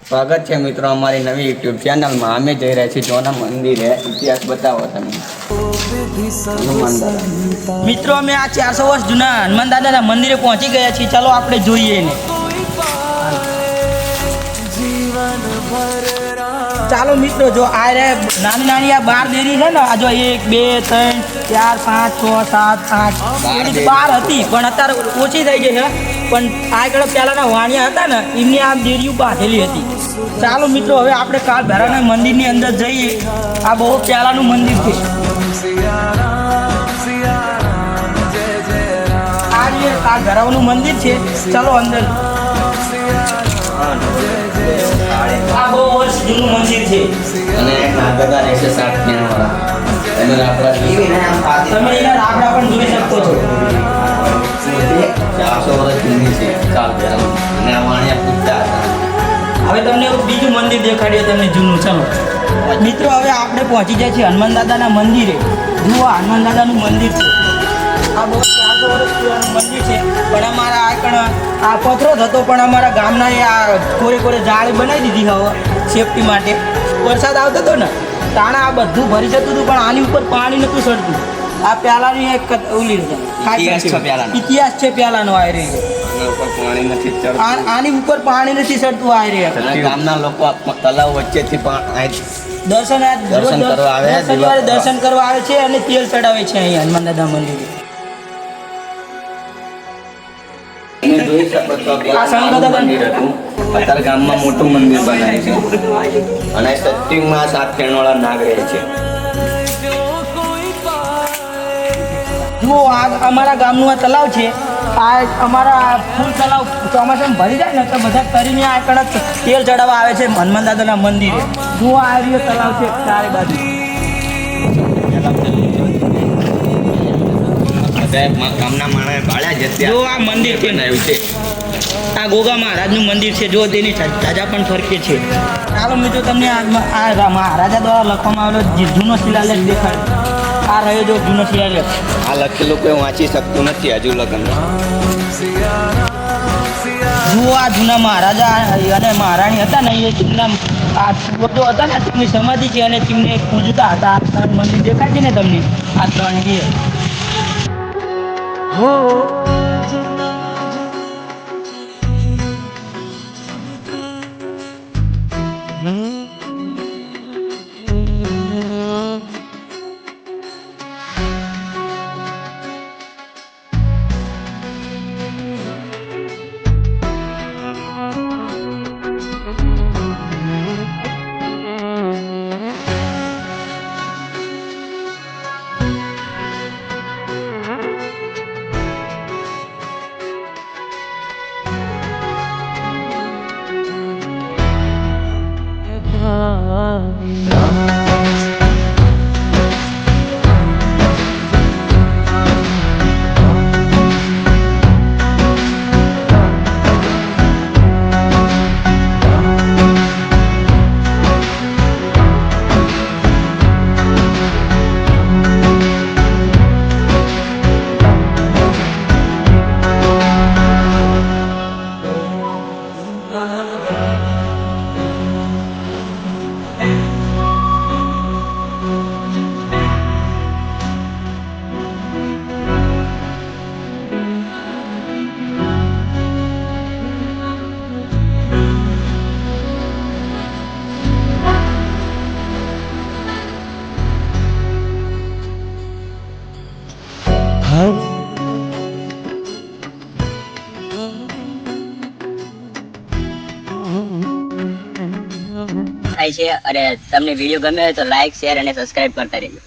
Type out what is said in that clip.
સ્વાગત છે મિત્રો અમારી નવી યુટ્યુબ ચેનલમાં. અમે જઈ રહ્યા છીએ જોના મંદિરે. ઇતિહાસ બતાવો તમે. મિત્રો અમે આ 400 વર્ષ જૂના હનુમાન દાદાના મંદિરે પહોંચી ગયા છીએ. ચાલો આપણે જોઈએ એને. ચાલો મિત્રો, જો આ રે નાની નાની આ 12 દેરી છે ને, આ જો 1 2 3 4 5 6 7 8 12 હતી, પણ અત્યારે ઓછી થઈ ગઈ છે. પણ આગળ પહેલાંના વાણિયા હતા ને, એમની આ દેરીઓ બાંધેલી હતી. ચાલો મિત્રો, હવે આપણે કાળ ભૈરવના મંદિરની અંદર જઈએ. આ બહુ પહેલાંનું મંદિર છે. આ જે કાળ ભૈરવનું મંદિર છે, ચાલો અંદર. આ બહુ વર્ષ જૂનું મંદિર છે અને નાગદા રહેશે 7 વાળા. તમે રાપડા તમે એના રાબડા પણ જોઈ શકો છો. 400 વર્ષ જૂની છે કાળ ભૈરવ. અને આ વાણિયા પૂજતા હતા. હવે તમને બીજું મંદિર દેખાડીએ તમને જૂનું. ચાલો મિત્રો, હવે આપણે પહોંચી જાય છે હનુમાન દાદાના મંદિરે. જુઓ, આ હનુમાન દાદાનું મંદિર છે. આ બહુ 400 વર્ષ પુરાણું મંદિર છે. પણ અમારા આગળ આ પથરો જ હતો, પણ અમારા ગામના એ આ કોરે જાળી બનાવી દીધી હવે સેફટી માટે. વરસાદ આવતો હતો ને, તાણા આ બધું ભરી જતું હતું, પણ આની ઉપર પાણી નહોતું ચડતું. આ પહેલાંની એક ઓલી ઇતિહાસ છે પહેલાંનો. આ રે પાણી નથી ચડતું. આની ઉપર પાણી નથી ચડતું. આ રે ગામના લોકો તલાવ વચ્ચેથી દર્શન કરવા આવે, શનિવારે દર્શન કરવા આવે છે અને તેલ ચડાવે છે અહીંયા હનુમાન દાદા મંદિરે. જોઈ શકો છો મંદિર હતું. અત્યારે ગામમાં મોટું મંદિર બનાવ્યું છે અને સત્યુગમાં 7 ફેણવાળા નાગ રહે છે. જુઓ, આ અમારા ગામનું આ તલાવ છે. આ અમારા ફૂલ તલાવ ચોમાસામાં ભરી જાય ને, તો બધા તરીને આ કણ તેલ ચડાવવા આવે છે હનુમાન દાદાના મંદિરે. જુઓ, આ રહ્યો તલાવ છે ચારે બાજુ. ગામના માણસે બાળ્યા છે. જો આ મંદિર છે ને, આ ગોગા મહારાજનું મંદિર છે. જો તેની ધજા પણ ફરકે છે. ચાલો મિત્રો, તમને આ મહારાજા દ્વારા લખવામાં આવેલો જૂનો શિલાલેખ દેખાડે. આ રહ્યો જો જૂનો શિલાલેખ. આ લખેલું કોઈ વાંચી શકતું નથી હજુ લગ્ન. જુઓ, આ જૂના મહારાજા અને મહારાણી હતા ને, એ જૂના આ બધો હતા ને, તેમની સમાધિ છે અને તેમને પૂજતા હતા. આ 3 મંદિર દેખાય છે ને તમને, આ 3 એ થાય છે. અને તમને વિડીયો ગમ્યો હોય તો લાઈક, શેર અને સબસ્ક્રાઇબ કરતા રહેજો.